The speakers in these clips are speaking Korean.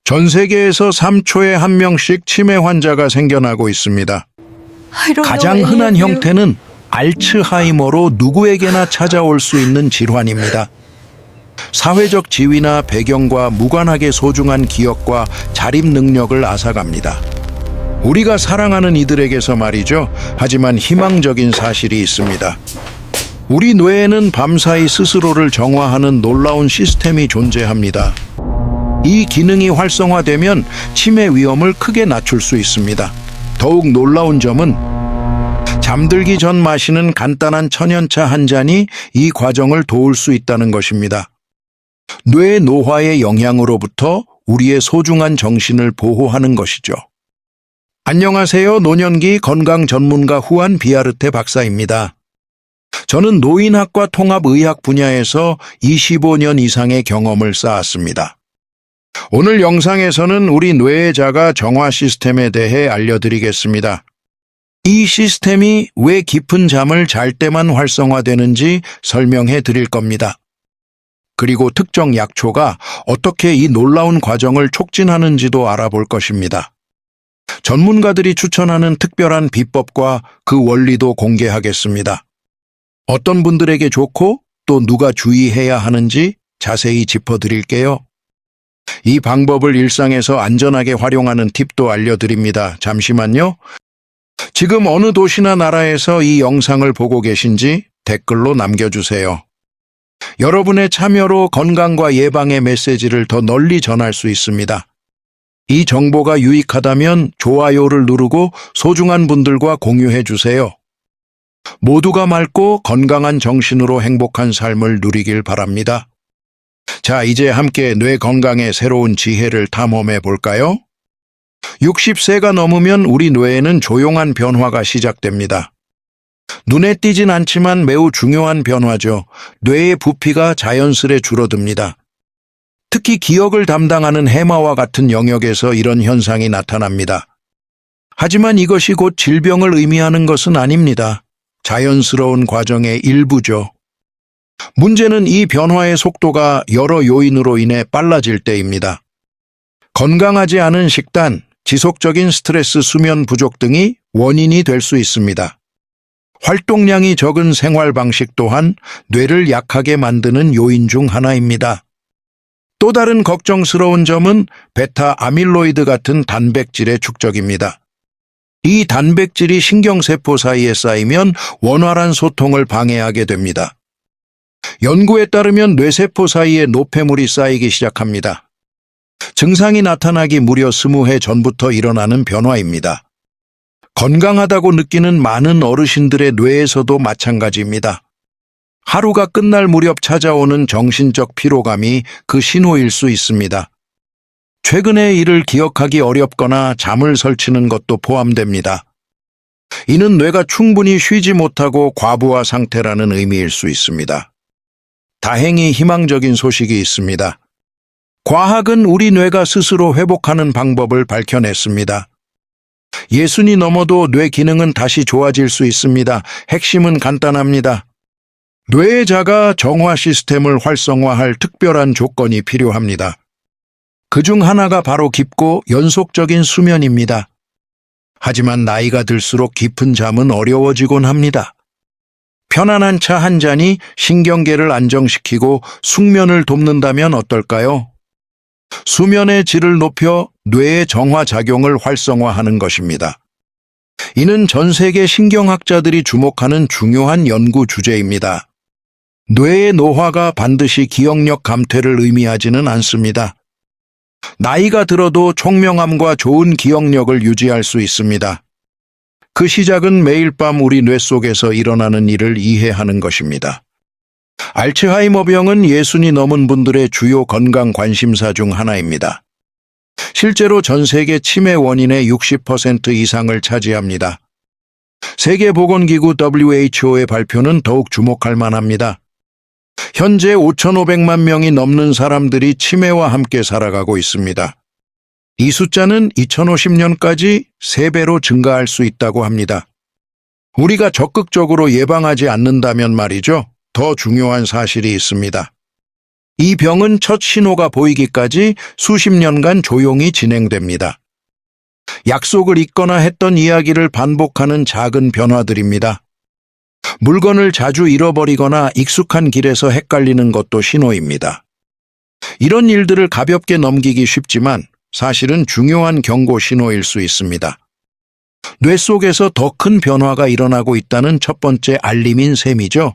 전 세계에서 3초에 한 명씩 치매 환자가 생겨나고 있습니다. 가장 흔한 형태는 알츠하이머로 누구에게나 찾아올 수 있는 질환입니다. 사회적 지위나 배경과 무관하게 소중한 기억과 자립 능력을 앗아갑니다. 우리가 사랑하는 이들에게서 말이죠. 하지만 희망적인 사실이 있습니다. 우리 뇌에는 밤사이 스스로를 정화하는 놀라운 시스템이 존재합니다. 이 기능이 활성화되면 치매 위험을 크게 낮출 수 있습니다. 더욱 놀라운 점은 잠들기 전 마시는 간단한 천연차 한 잔이 이 과정을 도울 수 있다는 것입니다. 뇌 노화의 영향으로부터 우리의 소중한 정신을 보호하는 것이죠. 안녕하세요. 노년기 건강 전문가 후안 비아르테 박사입니다. 저는 노인학과 통합의학 분야에서 25년 이상의 경험을 쌓았습니다. 오늘 영상에서는 우리 뇌의 자가 정화 시스템에 대해 알려드리겠습니다. 이 시스템이 왜 깊은 잠을 잘 때만 활성화되는지 설명해 드릴 겁니다. 그리고 특정 약초가 어떻게 이 놀라운 과정을 촉진하는지도 알아볼 것입니다. 전문가들이 추천하는 특별한 비법과 그 원리도 공개하겠습니다. 어떤 분들에게 좋고 또 누가 주의해야 하는지 자세히 짚어드릴게요. 이 방법을 일상에서 안전하게 활용하는 팁도 알려드립니다. 잠시만요. 지금 어느 도시나 나라에서 이 영상을 보고 계신지 댓글로 남겨주세요. 여러분의 참여로 건강과 예방의 메시지를 더 널리 전할 수 있습니다. 이 정보가 유익하다면 좋아요를 누르고 소중한 분들과 공유해 주세요. 모두가 맑고 건강한 정신으로 행복한 삶을 누리길 바랍니다. 자, 이제 함께 뇌 건강의 새로운 지혜를 탐험해 볼까요? 60세가 넘으면 우리 뇌에는 조용한 변화가 시작됩니다. 눈에 띄진 않지만 매우 중요한 변화죠. 뇌의 부피가 자연스레 줄어듭니다. 특히 기억을 담당하는 해마와 같은 영역에서 이런 현상이 나타납니다. 하지만 이것이 곧 질병을 의미하는 것은 아닙니다. 자연스러운 과정의 일부죠. 문제는 이 변화의 속도가 여러 요인으로 인해 빨라질 때입니다. 건강하지 않은 식단, 지속적인 스트레스, 수면 부족 등이 원인이 될 수 있습니다. 활동량이 적은 생활 방식 또한 뇌를 약하게 만드는 요인 중 하나입니다. 또 다른 걱정스러운 점은 베타 아밀로이드 같은 단백질의 축적입니다. 이 단백질이 신경세포 사이에 쌓이면 원활한 소통을 방해하게 됩니다. 연구에 따르면 뇌세포 사이에 노폐물이 쌓이기 시작합니다. 증상이 나타나기 무려 20해 전부터 일어나는 변화입니다. 건강하다고 느끼는 많은 어르신들의 뇌에서도 마찬가지입니다. 하루가 끝날 무렵 찾아오는 정신적 피로감이 그 신호일 수 있습니다. 최근의 일을 기억하기 어렵거나 잠을 설치는 것도 포함됩니다. 이는 뇌가 충분히 쉬지 못하고 과부하 상태라는 의미일 수 있습니다. 다행히 희망적인 소식이 있습니다. 과학은 우리 뇌가 스스로 회복하는 방법을 밝혀냈습니다. 예순이 넘어도 뇌 기능은 다시 좋아질 수 있습니다. 핵심은 간단합니다. 뇌의 자가 정화 시스템을 활성화할 특별한 조건이 필요합니다. 그중 하나가 바로 깊고 연속적인 수면입니다. 하지만 나이가 들수록 깊은 잠은 어려워지곤 합니다. 편안한 차 한 잔이 신경계를 안정시키고 숙면을 돕는다면 어떨까요? 수면의 질을 높여 뇌의 정화 작용을 활성화하는 것입니다. 이는 전 세계 신경학자들이 주목하는 중요한 연구 주제입니다. 뇌의 노화가 반드시 기억력 감퇴를 의미하지는 않습니다. 나이가 들어도 총명함과 좋은 기억력을 유지할 수 있습니다. 그 시작은 매일 밤 우리 뇌 속에서 일어나는 일을 이해하는 것입니다. 알츠하이머병은 60이 넘은 분들의 주요 건강 관심사 중 하나입니다. 실제로 전 세계 치매 원인의 60% 이상을 차지합니다. 세계보건기구 WHO의 발표는 더욱 주목할 만합니다. 현재 5,500만 명이 넘는 사람들이 치매와 함께 살아가고 있습니다. 이 숫자는 2050년까지 3배로 증가할 수 있다고 합니다. 우리가 적극적으로 예방하지 않는다면 말이죠. 더 중요한 사실이 있습니다. 이 병은 첫 신호가 보이기까지 수십 년간 조용히 진행됩니다. 약속을 잊거나 했던 이야기를 반복하는 작은 변화들입니다. 물건을 자주 잃어버리거나 익숙한 길에서 헷갈리는 것도 신호입니다. 이런 일들을 가볍게 넘기기 쉽지만 사실은 중요한 경고 신호일 수 있습니다. 뇌 속에서 더 큰 변화가 일어나고 있다는 첫 번째 알림인 셈이죠.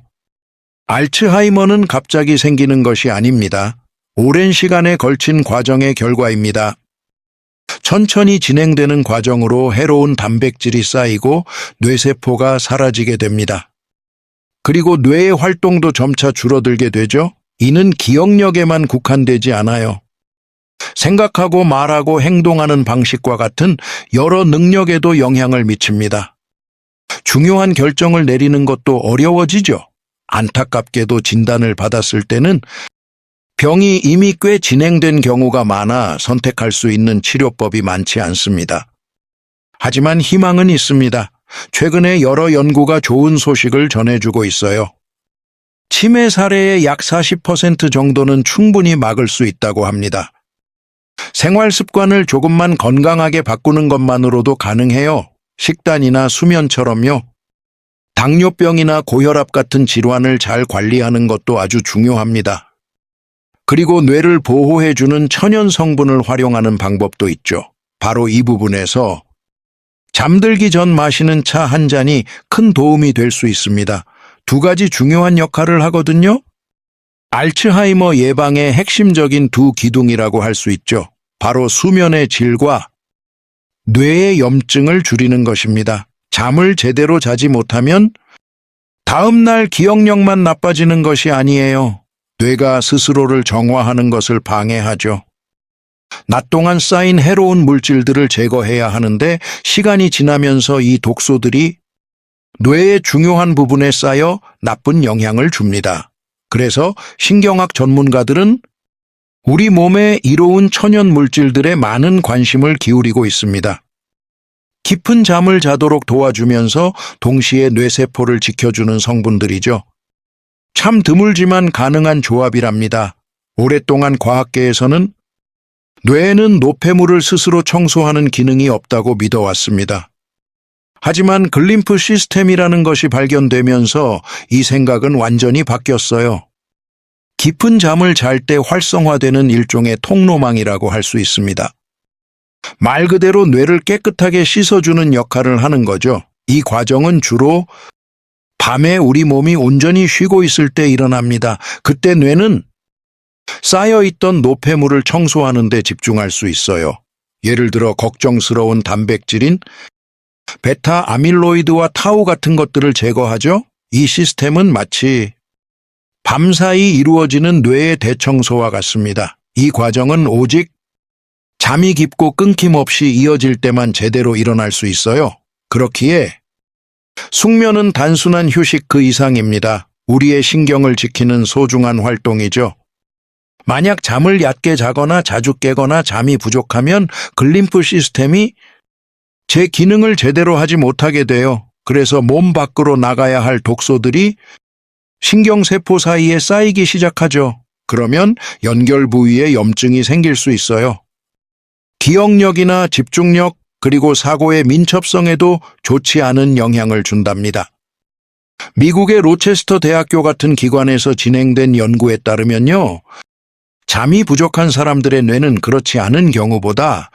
알츠하이머는 갑자기 생기는 것이 아닙니다. 오랜 시간에 걸친 과정의 결과입니다. 천천히 진행되는 과정으로 해로운 단백질이 쌓이고 뇌세포가 사라지게 됩니다. 그리고 뇌의 활동도 점차 줄어들게 되죠. 이는 기억력에만 국한되지 않아요. 생각하고 말하고 행동하는 방식과 같은 여러 능력에도 영향을 미칩니다. 중요한 결정을 내리는 것도 어려워지죠. 안타깝게도 진단을 받았을 때는 병이 이미 꽤 진행된 경우가 많아 선택할 수 있는 치료법이 많지 않습니다. 하지만 희망은 있습니다. 최근에 여러 연구가 좋은 소식을 전해주고 있어요. 치매 사례의 약 40% 정도는 충분히 막을 수 있다고 합니다. 생활 습관을 조금만 건강하게 바꾸는 것만으로도 가능해요. 식단이나 수면처럼요. 당뇨병이나 고혈압 같은 질환을 잘 관리하는 것도 아주 중요합니다. 그리고 뇌를 보호해주는 천연 성분을 활용하는 방법도 있죠. 바로 이 부분에서 잠들기 전 마시는 차 한 잔이 큰 도움이 될 수 있습니다. 두 가지 중요한 역할을 하거든요. 알츠하이머 예방의 핵심적인 두 기둥이라고 할 수 있죠. 바로 수면의 질과 뇌의 염증을 줄이는 것입니다. 잠을 제대로 자지 못하면 다음날 기억력만 나빠지는 것이 아니에요. 뇌가 스스로를 정화하는 것을 방해하죠. 낮 동안 쌓인 해로운 물질들을 제거해야 하는데 시간이 지나면서 이 독소들이 뇌의 중요한 부분에 쌓여 나쁜 영향을 줍니다. 그래서 신경학 전문가들은 우리 몸에 이로운 천연 물질들에 많은 관심을 기울이고 있습니다. 깊은 잠을 자도록 도와주면서 동시에 뇌세포를 지켜주는 성분들이죠. 참 드물지만 가능한 조합이랍니다. 오랫동안 과학계에서는 뇌에는 노폐물을 스스로 청소하는 기능이 없다고 믿어왔습니다. 하지만 글림프 시스템이라는 것이 발견되면서 이 생각은 완전히 바뀌었어요. 깊은 잠을 잘 때 활성화되는 일종의 통로망이라고 할 수 있습니다. 말 그대로 뇌를 깨끗하게 씻어주는 역할을 하는 거죠. 이 과정은 주로 밤에 우리 몸이 온전히 쉬고 있을 때 일어납니다. 그때 뇌는 쌓여있던 노폐물을 청소하는 데 집중할 수 있어요. 예를 들어 걱정스러운 단백질인 베타 아밀로이드와 타우 같은 것들을 제거하죠. 이 시스템은 마치 밤사이 이루어지는 뇌의 대청소와 같습니다. 이 과정은 오직 잠이 깊고 끊김없이 이어질 때만 제대로 일어날 수 있어요. 그렇기에 숙면은 단순한 휴식 그 이상입니다. 우리의 신경을 지키는 소중한 활동이죠. 만약 잠을 얕게 자거나 자주 깨거나 잠이 부족하면 글림프 시스템이 제 기능을 제대로 하지 못하게 돼요. 그래서 몸 밖으로 나가야 할 독소들이 신경세포 사이에 쌓이기 시작하죠. 그러면 연결 부위에 염증이 생길 수 있어요. 기억력이나 집중력 그리고 사고의 민첩성에도 좋지 않은 영향을 준답니다. 미국의 로체스터 대학교 같은 기관에서 진행된 연구에 따르면요. 잠이 부족한 사람들의 뇌는 그렇지 않은 경우보다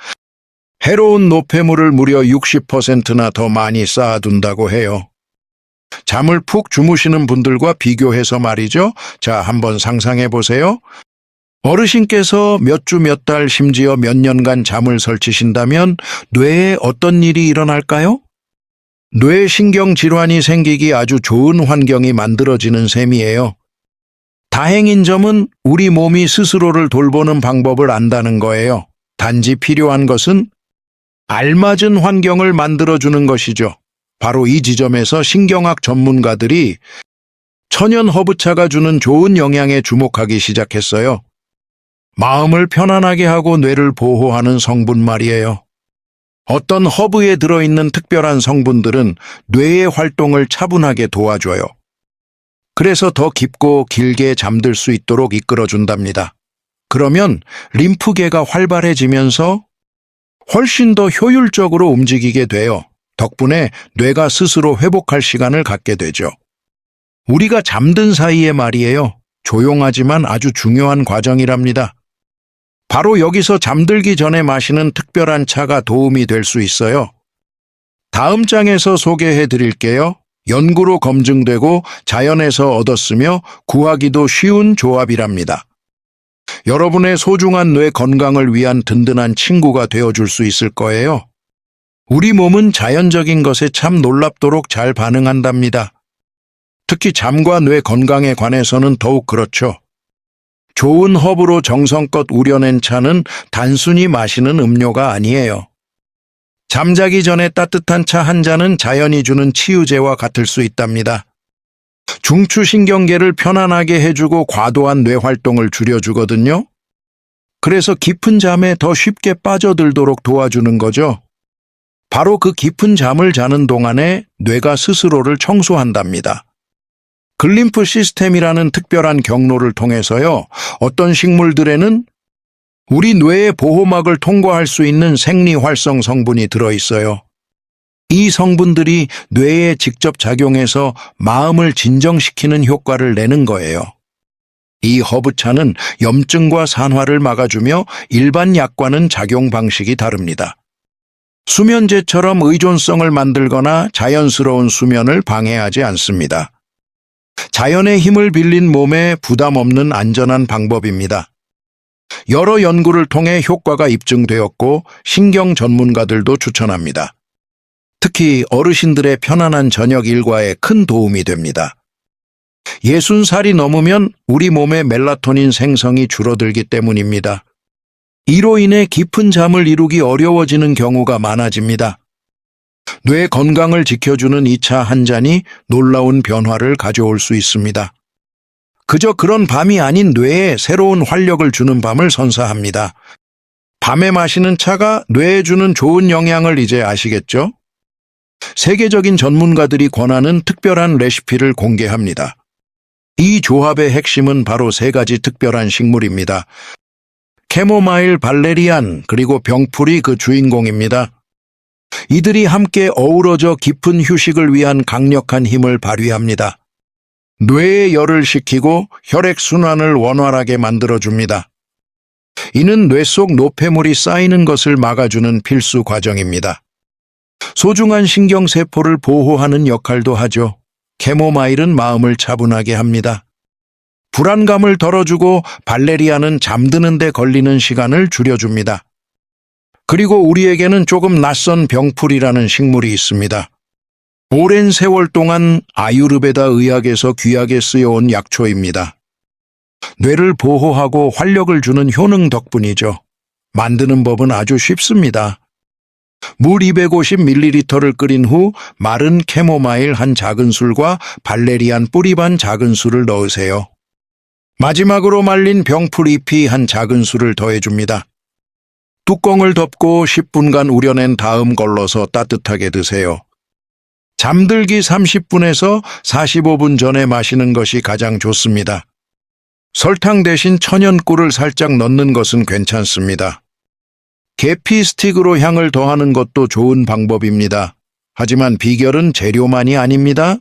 해로운 노폐물을 무려 60%나 더 많이 쌓아둔다고 해요. 잠을 푹 주무시는 분들과 비교해서 말이죠. 자, 한번 상상해 보세요. 어르신께서 몇 주, 몇 달, 심지어 몇 년간 잠을 설치신다면 뇌에 어떤 일이 일어날까요? 뇌신경 질환이 생기기 아주 좋은 환경이 만들어지는 셈이에요. 다행인 점은 우리 몸이 스스로를 돌보는 방법을 안다는 거예요. 단지 필요한 것은 알맞은 환경을 만들어주는 것이죠. 바로 이 지점에서 신경학 전문가들이 천연 허브차가 주는 좋은 영향에 주목하기 시작했어요. 마음을 편안하게 하고 뇌를 보호하는 성분 말이에요. 어떤 허브에 들어있는 특별한 성분들은 뇌의 활동을 차분하게 도와줘요. 그래서 더 깊고 길게 잠들 수 있도록 이끌어준답니다. 그러면 림프계가 활발해지면서 훨씬 더 효율적으로 움직이게 돼요. 덕분에 뇌가 스스로 회복할 시간을 갖게 되죠. 우리가 잠든 사이에 말이에요. 조용하지만 아주 중요한 과정이랍니다. 바로 여기서 잠들기 전에 마시는 특별한 차가 도움이 될 수 있어요. 다음 장에서 소개해 드릴게요. 연구로 검증되고 자연에서 얻었으며 구하기도 쉬운 조합이랍니다. 여러분의 소중한 뇌 건강을 위한 든든한 친구가 되어줄 수 있을 거예요. 우리 몸은 자연적인 것에 참 놀랍도록 잘 반응한답니다. 특히 잠과 뇌 건강에 관해서는 더욱 그렇죠. 좋은 허브로 정성껏 우려낸 차는 단순히 마시는 음료가 아니에요. 잠자기 전에 따뜻한 차 한 잔은 자연이 주는 치유제와 같을 수 있답니다. 중추신경계를 편안하게 해주고 과도한 뇌활동을 줄여주거든요. 그래서 깊은 잠에 더 쉽게 빠져들도록 도와주는 거죠. 바로 그 깊은 잠을 자는 동안에 뇌가 스스로를 청소한답니다. 글림프 시스템이라는 특별한 경로를 통해서요. 어떤 식물들에는 우리 뇌의 보호막을 통과할 수 있는 생리활성 성분이 들어있어요. 이 성분들이 뇌에 직접 작용해서 마음을 진정시키는 효과를 내는 거예요. 이 허브차는 염증과 산화를 막아주며 일반 약과는 작용 방식이 다릅니다. 수면제처럼 의존성을 만들거나 자연스러운 수면을 방해하지 않습니다. 자연의 힘을 빌린 몸에 부담 없는 안전한 방법입니다. 여러 연구를 통해 효과가 입증되었고 신경 전문가들도 추천합니다. 특히 어르신들의 편안한 저녁 일과에 큰 도움이 됩니다. 60살이 넘으면 우리 몸의 멜라토닌 생성이 줄어들기 때문입니다. 이로 인해 깊은 잠을 이루기 어려워지는 경우가 많아집니다. 뇌 건강을 지켜주는 이 차 한 잔이 놀라운 변화를 가져올 수 있습니다. 그저 그런 밤이 아닌 뇌에 새로운 활력을 주는 밤을 선사합니다. 밤에 마시는 차가 뇌에 주는 좋은 영향을 이제 아시겠죠? 세계적인 전문가들이 권하는 특별한 레시피를 공개합니다. 이 조합의 핵심은 바로 3가지 특별한 식물입니다. 캐모마일, 발레리안, 그리고 병풀이 그 주인공입니다. 이들이 함께 어우러져 깊은 휴식을 위한 강력한 힘을 발휘합니다. 뇌의 열을 식히고 혈액순환을 원활하게 만들어줍니다. 이는 뇌 속 노폐물이 쌓이는 것을 막아주는 필수 과정입니다. 소중한 신경세포를 보호하는 역할도 하죠. 캐모마일은 마음을 차분하게 합니다. 불안감을 덜어주고 발레리아는 잠드는 데 걸리는 시간을 줄여줍니다. 그리고 우리에게는 조금 낯선 병풀이라는 식물이 있습니다. 오랜 세월 동안 아유르베다 의학에서 귀하게 쓰여온 약초입니다. 뇌를 보호하고 활력을 주는 효능 덕분이죠. 만드는 법은 아주 쉽습니다. 물 250ml를 끓인 후 마른 캐모마일 한 작은술과 발레리안 뿌리 반 작은술을 넣으세요. 마지막으로 말린 병풀 잎이 한 작은술을 더해줍니다. 뚜껑을 덮고 10분간 우려낸 다음 걸러서 따뜻하게 드세요. 잠들기 30분에서 45분 전에 마시는 것이 가장 좋습니다. 설탕 대신 천연꿀을 살짝 넣는 것은 괜찮습니다. 계피 스틱으로 향을 더하는 것도 좋은 방법입니다. 하지만 비결은 재료만이 아닙니다.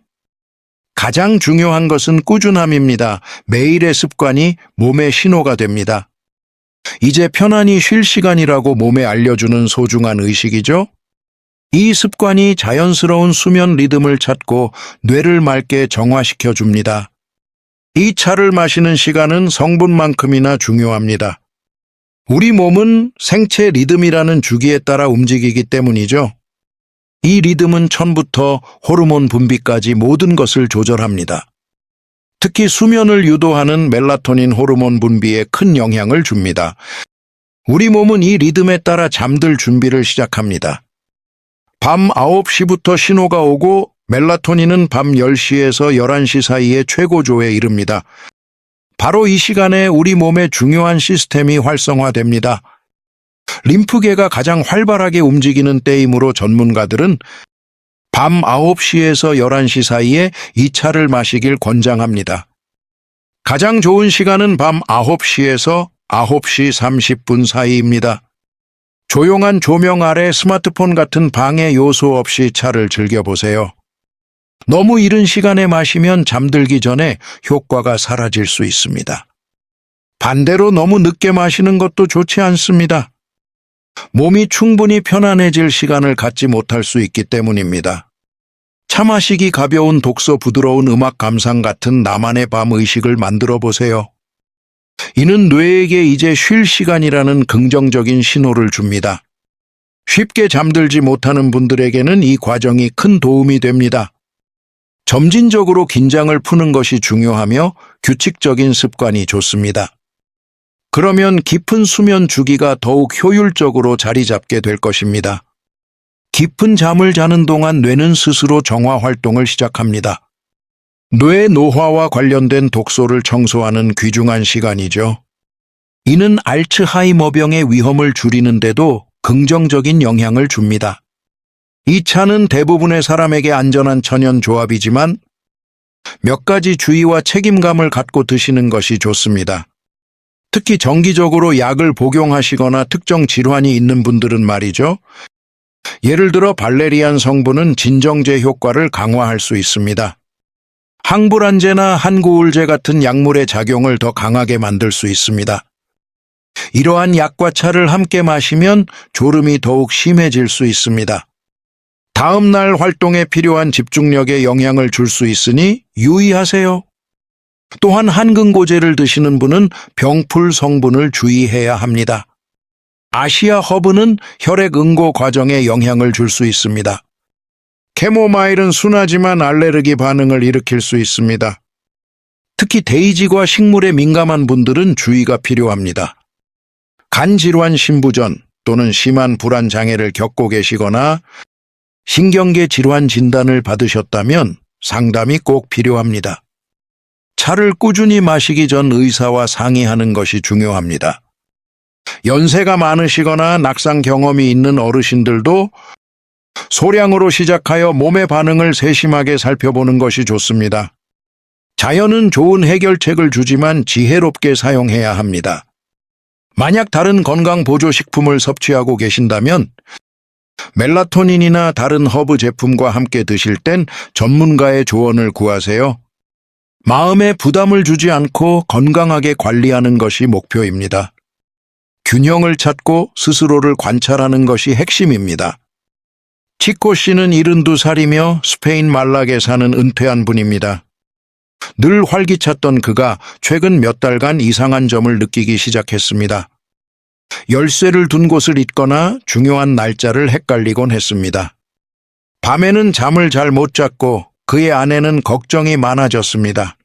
가장 중요한 것은 꾸준함입니다. 매일의 습관이 몸의 신호가 됩니다. 이제 편안히 쉴 시간이라고 몸에 알려주는 소중한 의식이죠. 이 습관이 자연스러운 수면 리듬을 찾고 뇌를 맑게 정화시켜 줍니다. 이 차를 마시는 시간은 성분만큼이나 중요합니다. 우리 몸은 생체 리듬이라는 주기에 따라 움직이기 때문이죠. 이 리듬은 처음부터 호르몬 분비까지 모든 것을 조절합니다. 특히 수면을 유도하는 멜라토닌 호르몬 분비에 큰 영향을 줍니다. 우리 몸은 이 리듬에 따라 잠들 준비를 시작합니다. 밤 9시부터 신호가 오고 멜라토닌은 밤 10시에서 11시 사이에 최고조에 이릅니다. 바로 이 시간에 우리 몸의 중요한 시스템이 활성화됩니다. 림프계가 가장 활발하게 움직이는 때이므로 전문가들은 밤 9시에서 11시 사이에 이 차를 마시길 권장합니다. 가장 좋은 시간은 밤 9시에서 9시 30분 사이입니다. 조용한 조명 아래 스마트폰 같은 방해 요소 없이 차를 즐겨보세요. 너무 이른 시간에 마시면 잠들기 전에 효과가 사라질 수 있습니다. 반대로 너무 늦게 마시는 것도 좋지 않습니다. 몸이 충분히 편안해질 시간을 갖지 못할 수 있기 때문입니다. 차 마시기 가벼운 독서, 부드러운 음악 감상 같은 나만의 밤 의식을 만들어 보세요. 이는 뇌에게 이제 쉴 시간이라는 긍정적인 신호를 줍니다. 쉽게 잠들지 못하는 분들에게는 이 과정이 큰 도움이 됩니다. 점진적으로 긴장을 푸는 것이 중요하며 규칙적인 습관이 좋습니다. 그러면 깊은 수면 주기가 더욱 효율적으로 자리 잡게 될 것입니다. 깊은 잠을 자는 동안 뇌는 스스로 정화 활동을 시작합니다. 뇌 노화와 관련된 독소를 청소하는 귀중한 시간이죠. 이는 알츠하이머병의 위험을 줄이는데도 긍정적인 영향을 줍니다. 이 차는 대부분의 사람에게 안전한 천연 조합이지만 몇 가지 주의와 책임감을 갖고 드시는 것이 좋습니다. 특히 정기적으로 약을 복용하시거나 특정 질환이 있는 분들은 말이죠. 예를 들어 발레리안 성분은 진정제 효과를 강화할 수 있습니다. 항불안제나 한구울제 같은 약물의 작용을 더 강하게 만들 수 있습니다. 이러한 약과 차를 함께 마시면 졸음이 더욱 심해질 수 있습니다. 다음 날 활동에 필요한 집중력에 영향을 줄 수 있으니 유의하세요. 또한 한근고제를 드시는 분은 병풀 성분을 주의해야 합니다. 아시아 허브는 혈액 응고 과정에 영향을 줄 수 있습니다. 캐모마일은 순하지만 알레르기 반응을 일으킬 수 있습니다. 특히 데이지과 식물에 민감한 분들은 주의가 필요합니다. 간질환 신부전 또는 심한 불안 장애를 겪고 계시거나 신경계 질환 진단을 받으셨다면 상담이 꼭 필요합니다. 차를 꾸준히 마시기 전 의사와 상의하는 것이 중요합니다. 연세가 많으시거나 낙상 경험이 있는 어르신들도 소량으로 시작하여 몸의 반응을 세심하게 살펴보는 것이 좋습니다. 자연은 좋은 해결책을 주지만 지혜롭게 사용해야 합니다. 만약 다른 건강 보조 식품을 섭취하고 계신다면 멜라토닌이나 다른 허브 제품과 함께 드실 땐 전문가의 조언을 구하세요. 마음에 부담을 주지 않고 건강하게 관리하는 것이 목표입니다. 균형을 찾고 스스로를 관찰하는 것이 핵심입니다. 치코 씨는 72살이며 스페인 말락에 사는 은퇴한 분입니다. 늘 활기찼던 그가 최근 몇 달간 이상한 점을 느끼기 시작했습니다. 열쇠를 둔 곳을 잊거나 중요한 날짜를 헷갈리곤 했습니다. 밤에는 잠을 잘 못 잤고 그의 아내는 걱정이 많아졌습니다.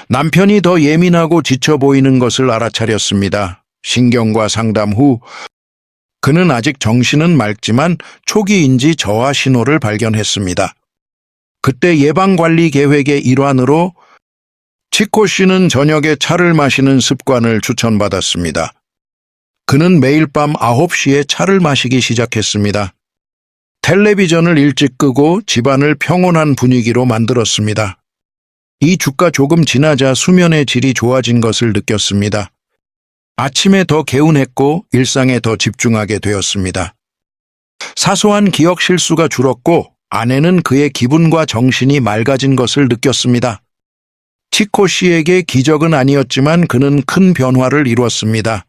남편이 더 예민하고 지쳐 보이는 것을 알아차렸습니다. 신경과 상담 후 그는 아직 정신은 맑지만 초기 인지 저하 신호를 발견했습니다. 그때 예방관리 계획의 일환으로 치코 씨는 저녁에 차를 마시는 습관을 추천받았습니다. 그는 매일 밤 9시에 차를 마시기 시작했습니다. 텔레비전을 일찍 끄고 집안을 평온한 분위기로 만들었습니다. 이 주가 조금 지나자 수면의 질이 좋아진 것을 느꼈습니다. 아침에 더 개운했고 일상에 더 집중하게 되었습니다. 사소한 기억 실수가 줄었고 아내는 그의 기분과 정신이 맑아진 것을 느꼈습니다. 치코 씨에게 기적은 아니었지만 그는 큰 변화를 이루었습니다.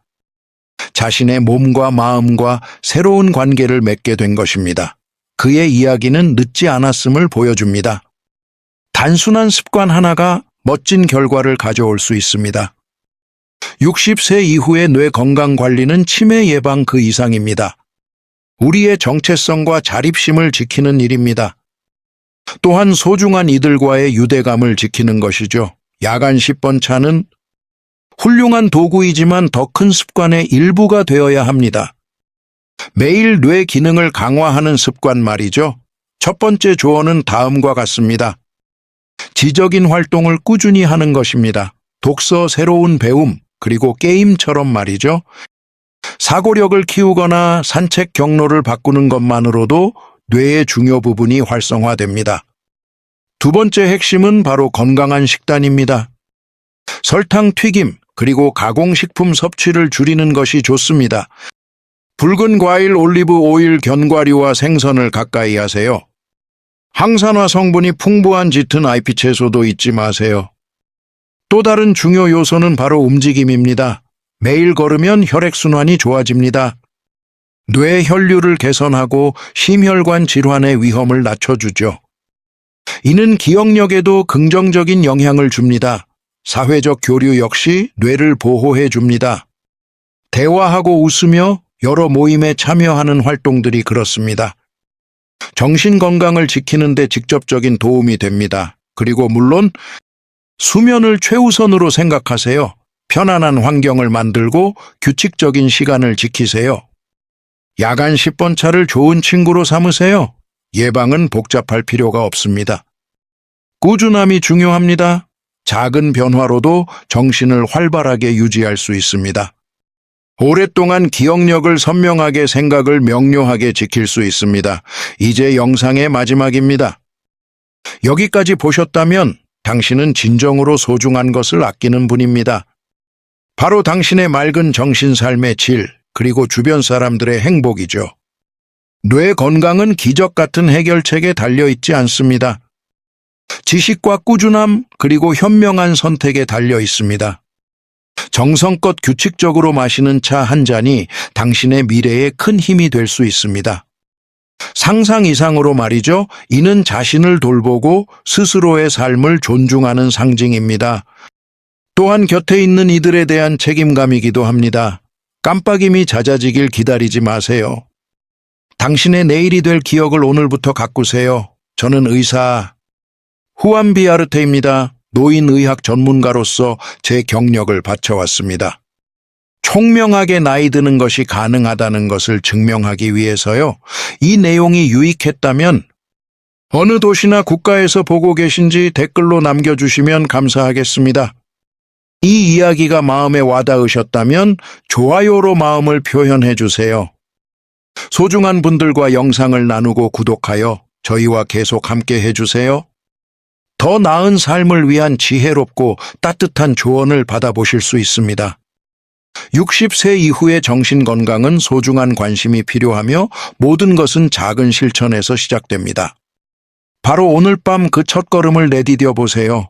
자신의 몸과 마음과 새로운 관계를 맺게 된 것입니다. 그의 이야기는 늦지 않았음을 보여줍니다. 단순한 습관 하나가 멋진 결과를 가져올 수 있습니다. 60세 이후의 뇌 건강 관리는 치매 예방 그 이상입니다. 우리의 정체성과 자립심을 지키는 일입니다. 또한 소중한 이들과의 유대감을 지키는 것이죠. 야간 10번 차는 훌륭한 도구이지만 더 큰 습관의 일부가 되어야 합니다. 매일 뇌 기능을 강화하는 습관 말이죠. 첫 번째 조언은 다음과 같습니다. 지적인 활동을 꾸준히 하는 것입니다. 독서, 새로운 배움, 그리고 게임처럼 말이죠. 사고력을 키우거나 산책 경로를 바꾸는 것만으로도 뇌의 중요 부분이 활성화됩니다. 두 번째 핵심은 바로 건강한 식단입니다. 설탕, 튀김, 그리고 가공식품 섭취를 줄이는 것이 좋습니다. 붉은 과일, 올리브 오일, 견과류와 생선을 가까이 하세요. 항산화 성분이 풍부한 짙은 잎 채소도 잊지 마세요. 또 다른 중요 요소는 바로 움직임입니다. 매일 걸으면 혈액순환이 좋아집니다. 뇌 혈류를 개선하고 심혈관 질환의 위험을 낮춰주죠. 이는 기억력에도 긍정적인 영향을 줍니다. 사회적 교류 역시 뇌를 보호해 줍니다. 대화하고 웃으며 여러 모임에 참여하는 활동들이 그렇습니다. 정신 건강을 지키는 데 직접적인 도움이 됩니다. 그리고 물론 수면을 최우선으로 생각하세요. 편안한 환경을 만들고 규칙적인 시간을 지키세요. 야간 10번 차를 좋은 친구로 삼으세요. 예방은 복잡할 필요가 없습니다. 꾸준함이 중요합니다. 작은 변화로도 정신을 활발하게 유지할 수 있습니다. 오랫동안 기억력을 선명하게 생각을 명료하게 지킬 수 있습니다. 이제 영상의 마지막입니다. 여기까지 보셨다면 당신은 진정으로 소중한 것을 아끼는 분입니다. 바로 당신의 맑은 정신 삶의 질, 그리고 주변 사람들의 행복이죠. 뇌 건강은 기적 같은 해결책에 달려있지 않습니다. 지식과 꾸준함, 그리고 현명한 선택에 달려 있습니다. 정성껏 규칙적으로 마시는 차 한 잔이 당신의 미래에 큰 힘이 될 수 있습니다. 상상 이상으로 말이죠. 이는 자신을 돌보고 스스로의 삶을 존중하는 상징입니다. 또한 곁에 있는 이들에 대한 책임감이기도 합니다. 깜빡임이 잦아지길 기다리지 마세요. 당신의 내일이 될 기억을 오늘부터 가꾸세요. 저는 의사 후안 비아르테입니다. 노인의학 전문가로서 제 경력을 바쳐왔습니다. 총명하게 나이 드는 것이 가능하다는 것을 증명하기 위해서요. 이 내용이 유익했다면 어느 도시나 국가에서 보고 계신지 댓글로 남겨주시면 감사하겠습니다. 이 이야기가 마음에 와닿으셨다면 좋아요로 마음을 표현해 주세요. 소중한 분들과 영상을 나누고 구독하여 저희와 계속 함께 해주세요. 더 나은 삶을 위한 지혜롭고 따뜻한 조언을 받아보실 수 있습니다. 60세 이후의 정신건강은 소중한 관심이 필요하며 모든 것은 작은 실천에서 시작됩니다. 바로 오늘 밤 그 첫걸음을 내디뎌 보세요.